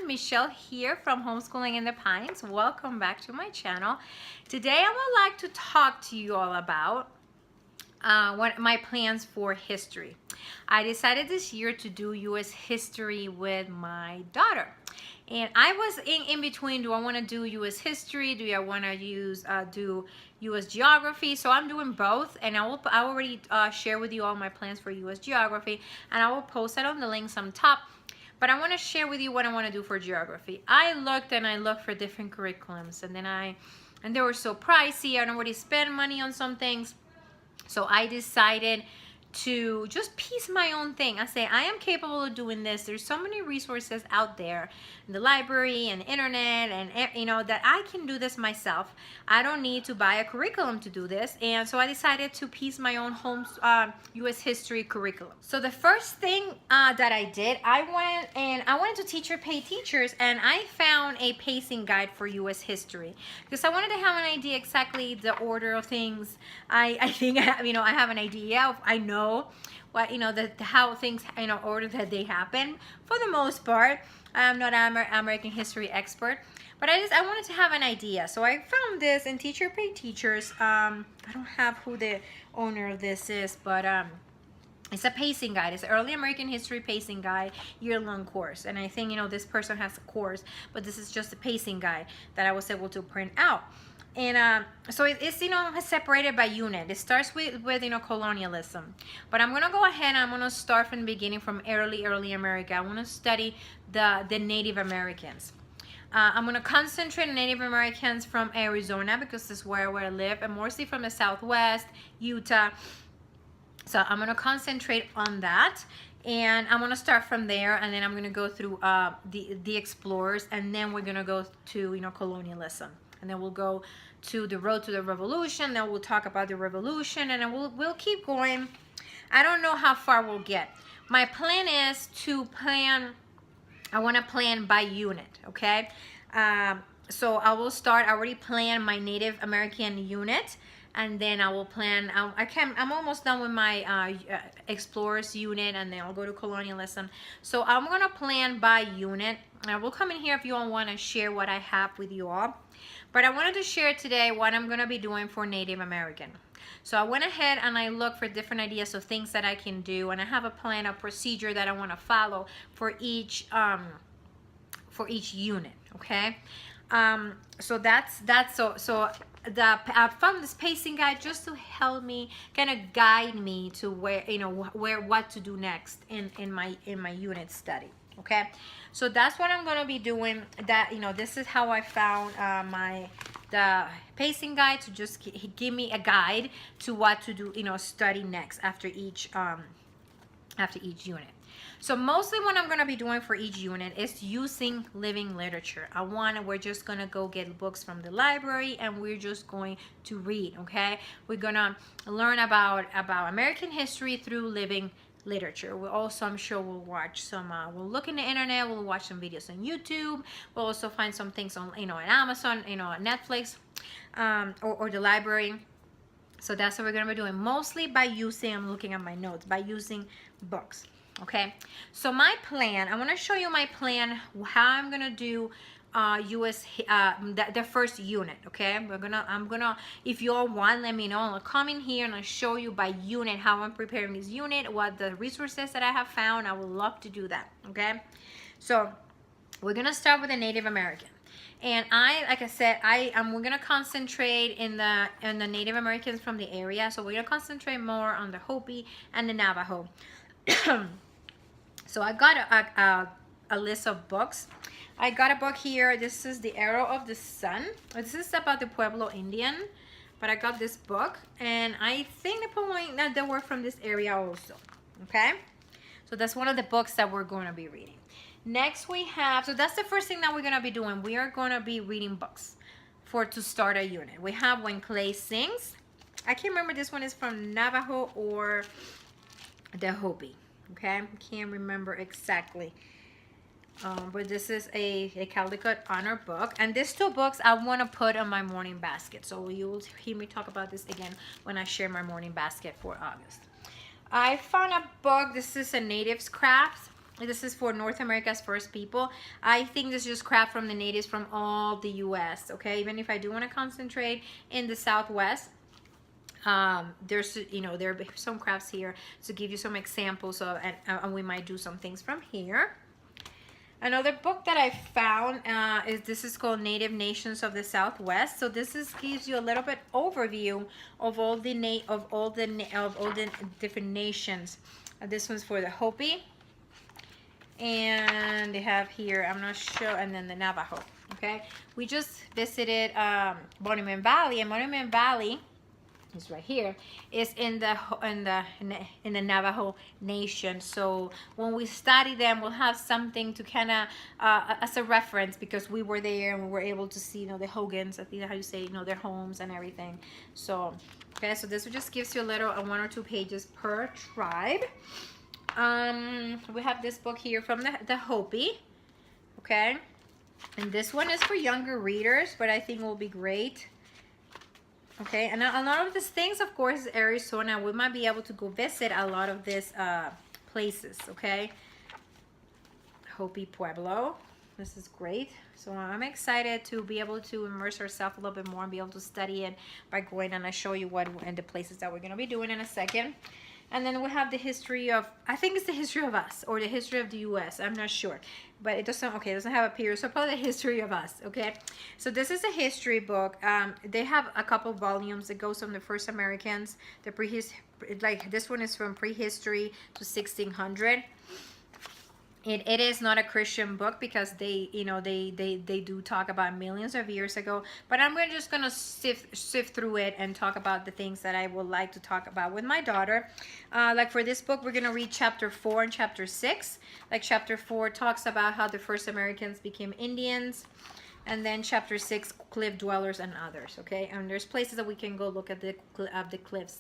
Michelle here from Homeschooling in the Pines. Welcome back to my channel. Today I would like to talk to you all about what my plans for history. I decided this year to do U.S. history with my daughter. And I was in between, do I want to do U.S. history? Do I want to do U.S. geography? So I'm doing both, and I already share with you all my plans for U.S. geography, and I will post it on the links on top. But I want to share with you what I want to do for geography. I looked for different curriculums, and they were so pricey. I already spent money on some things. So I decided to just piece my own thing. I say, I am capable of doing this. There's so many resources out there in the library and internet, and you know, that I can do this myself. I don't need to buy a curriculum to do this. And so I decided to piece my own U.S. history curriculum. So the first thing that I did, I went to Teacher Pay Teachers, and I found a pacing guide for U.S. history because I wanted to have an idea exactly the order of things. I think I have an idea. I know what how things order that they happen for the most part. I'm not an American history expert, but I wanted to have an idea. So I found this in Teacher Pay Teachers. I don't have who the owner of this is, but it's a pacing guide. It's an early American history pacing guide, year-long course. And I think this person has a course, but this is just a pacing guide that I was able to print out. And so it's separated by unit. It starts with colonialism, but I'm gonna go ahead and I'm gonna start from the beginning, from early America. I want to study the Native Americans. I'm gonna concentrate on Native Americans from Arizona because this is where I live, and mostly from the Southwest, Utah. So I'm gonna concentrate on that, and I'm gonna start from there, and then I'm gonna go through the explorers, and then we're gonna go to colonialism. And then we'll go to the road to the revolution. Then we'll talk about the revolution, and then we'll keep going. I don't know how far we'll get. My plan is to plan. I want to plan by unit, okay? So I will start. I already planned my Native American unit, and then I will plan. I'm almost done with my explorers unit, and then I'll go to colonialism. So I'm gonna plan by unit. I will come in here if you all want to share what I have with you all. But I wanted to share today what I'm going to be doing for Native American. So I went ahead and I looked for different ideas of things that I can do, and I have a plan, a procedure that I want to follow for each unit. Okay, so I found this pacing guide just to help me, kind of guide me to what to do next in my unit study. Okay, so that's what I'm going to be doing. This is how I found the pacing guide, to just give me a guide to what to do, study next after each unit. So mostly what I'm going to be doing for each unit is using living literature. We're just going to go get books from the library, and we're just going to read, okay? We're going to learn about American history through living literature. We'll also, I'm sure we'll watch some, we'll look in the internet, we'll watch some videos on YouTube. We'll also find some things on, on Amazon, on Netflix, or the library. So that's what we're going to be doing, mostly by using, I'm looking at my notes, by using books. Okay, so my plan, I want to show you my plan, how I'm going to do the first unit. Okay, I'm gonna if you all want, let me know. I'll come in here and I'll show you by unit how I'm preparing this unit, what the resources that I have found. I would love to do that. Okay, so we're gonna start with the Native American, and like I said, we're gonna concentrate in the Native Americans from the area. So we're gonna concentrate more on the Hopi and the Navajo. So I got a list of books. I got a book here. This is The Arrow of the Sun. This is about the Pueblo Indian, but I got this book, and I think the Pueblo that they were from this area also. Okay, so that's one of the books that we're going to be reading. Next we have, so that's the first thing that we're going to be doing. We are going to be reading books to start a unit. We have When Clay Sings. I can't remember this one is from Navajo or the Hopi. Okay, I can't remember exactly. But this is a Caldecott honor book, and these two books I want to put on my morning basket. So you will hear me talk about this again when I share my morning basket for August. I found a book. This is a Natives Crafts. This is for North America's first people. I think this is just crap from the natives from all the U.S. Okay, even if I do want to concentrate in the Southwest, there's, you know, there are some crafts here to give you some examples of, and we might do some things from here. Another book that I found is called Native Nations of the Southwest. So this gives you a little bit overview of all the different nations. This one's for the Hopi, and they have here, I'm not sure, and then the Navajo. Okay, we just visited Monument Valley, and Monument Valley is right here. Is in the Navajo Nation. So when we study them, we'll have something to kind of as a reference, because we were there and we were able to see, you know, the Hogans, I think how you say, you know, their homes and everything. So okay, so this just gives you a little 1 or 2 pages per tribe. We have this book here from the Hopi, okay, and this one is for younger readers, but I think will be great. Okay, and a lot of these things, of course, is Arizona. We might be able to go visit a lot of these places. Okay, Hopi Pueblo, this is great. So I'm excited to be able to immerse ourselves a little bit more and be able to study it by going, and I show you what and the places that we're going to be doing in a second. And then we have the history of, I think it's the history of us, or the history of the U.S. I'm not sure, but it doesn't, okay, it doesn't have a period, so probably the history of us, okay? So this is a history book. They have a couple volumes that goes from the first Americans, the like this one is from prehistory to 1600. It is not a Christian book, because they, you know, they do talk about millions of years ago, but I'm just gonna sift through it and talk about the things that I would like to talk about with my daughter. Like for this book, we're gonna read chapter 4 and chapter 6. Like chapter 4 talks about how the first Americans became Indians, and then chapter 6, cliff dwellers and others. Okay, and there's places that we can go look at the cliffs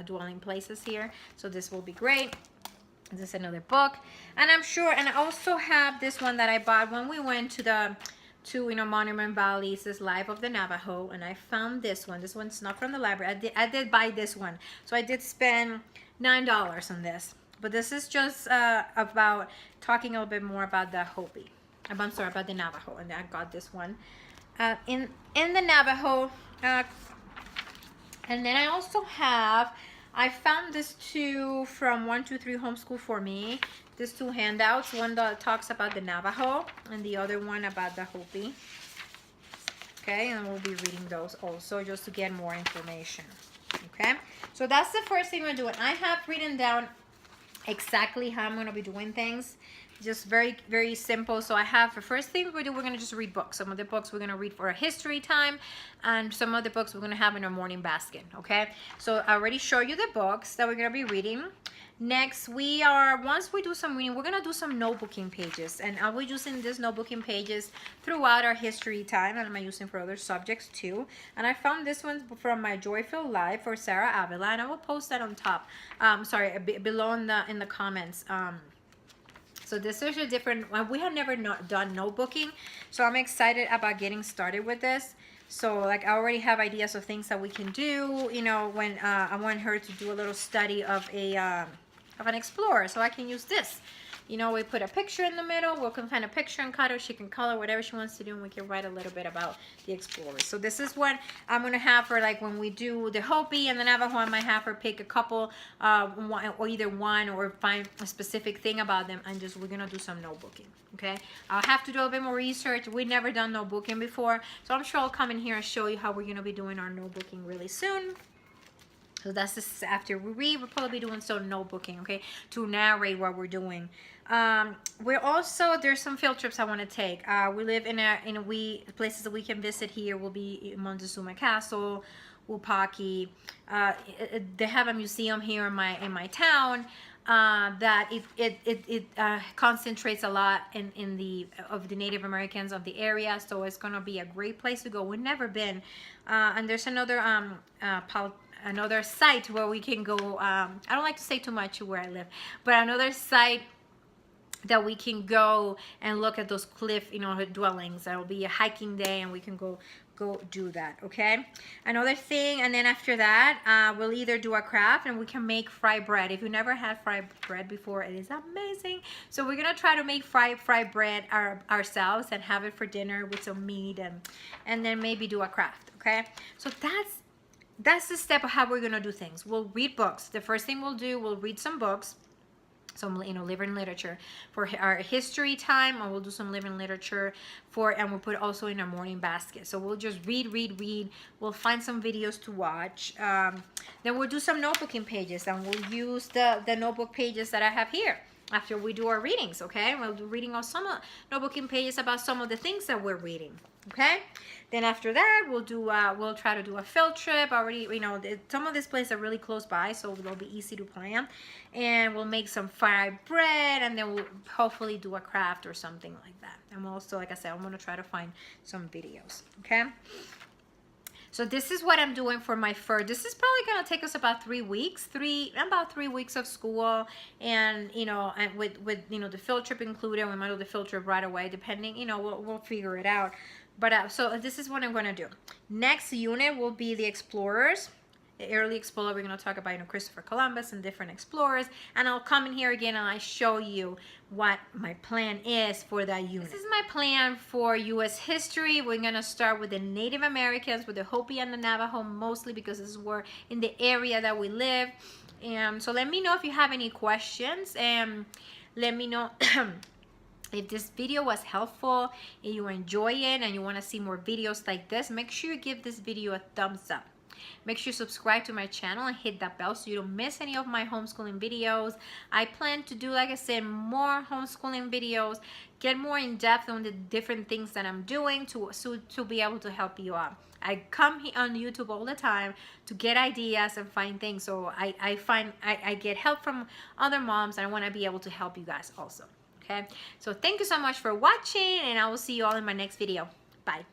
dwelling places here, so this will be great. This is another book, and I'm sure, and I also have this one that I bought when we went to you know, Monument Valley. It says Life of the Navajo, and I found this one. This one's not from the library. I did buy this one, so I did spend $9 on this. But this is just about talking a little bit more about the Hopi. I'm sorry, about the Navajo, and I got this one in the Navajo. And then I also have, I found this two from 123 Homeschool for Me. These two handouts, one that talks about the Navajo and the other one about the Hopi. Okay, and we'll be reading those also just to get more information. Okay, so that's the first thing we're doing. I have written down exactly how I'm going to be doing things. Just very, very simple. So I have, the first thing we're going to just read books. Some of the books we're going to read for a history time, and some of the books we're going to have in our morning basket. Okay, so I already showed you the books that we're going to be reading. Next, once we do some reading, we're going to do some notebooking pages, and I'll be using these notebooking pages throughout our history time, and I'm using for other subjects too. And I found this one from my Joyful Life for Sarah Avila, and I will post that on top, below in the comments. So this is a different, we have never done notebooking, so I'm excited about getting started with this. So like I already have ideas of things that we can do, you know, when I want her to do a little study of an explorer, so I can use this. You know, we put a picture in the middle, we can find a picture and color, she can color whatever she wants to do, and we can write a little bit about the explorers. So this is what I'm going to have her, like when we do the Hopi and the Navajo, I might have her pick a couple, or either one, or find a specific thing about them, and just we're going to do some notebooking. Okay, I'll have to do a bit more research. We've never done notebooking before, so I'm sure I'll come in here and show you how we're going to be doing our notebooking really soon. So that's just after we read, we'll probably be doing some notebooking, okay, to narrate what we're doing. We're also, there's some field trips I want to take. We live in places that we can visit here will be Montezuma Castle, Wupaki. They have a museum here in my town that it concentrates a lot of the Native Americans of the area, so it's gonna be a great place to go. We've never been, and there's another site where we can go. I don't like to say too much where I live, but another site that we can go and look at those cliff, you know, dwellings. That'll be a hiking day, and we can go do that. Okay, another thing, and then after that we'll either do a craft, and we can make fried bread. If you never had fried bread before, it is amazing. So we're gonna try to make fried bread ourselves and have it for dinner with some meat, and then maybe do a craft. Okay, so that's the step of how we're gonna do things. We'll read books. The first thing we'll do, we'll read some books, some, you know, living literature for our history time, or we'll do some living literature and we'll put also in our morning basket. So we'll just read. We'll find some videos to watch. Then we'll do some notebooking pages, and we'll use the notebook pages that I have here after we do our readings. Okay, we'll do reading on some notebooking pages about some of the things that we're reading. Okay, then after that we'll try to do a field trip. Already, you know, some of these places are really close by, so they'll be easy to plan. And we'll make some fried bread, and then we'll hopefully do a craft or something like that. And we'll also, like I said, I'm going to try to find some videos. Okay, so this is what I'm doing for my first. This is probably going to take us about 3 weeks, about 3 weeks of school, and you know, and with you know, the field trip included. We might do the field trip right away, depending, you know, we'll figure it out. But so this is what I'm going to do. Next unit will be the explorers. The early explorer. We're going to talk about, you know, Christopher Columbus and different explorers. And I'll come in here again and I show you what my plan is for that unit. This is my plan for U.S. history. We're going to start with the Native Americans, with the Hopi and the Navajo, mostly because this is where in the area that we live. And so let me know if you have any questions, and let me know if this video was helpful, if you enjoy it and you want to see more videos like this. Make sure you give this video a thumbs up. Make sure you subscribe to my channel and hit that bell so you don't miss any of my homeschooling videos. I plan to do, like I said, more homeschooling videos, get more in depth on the different things that I'm doing to be able to help you out. I come here on YouTube all the time to get ideas and find things. So I get help from other moms, and I want to be able to help you guys also. Okay, so thank you so much for watching, and I will see you all in my next video. Bye.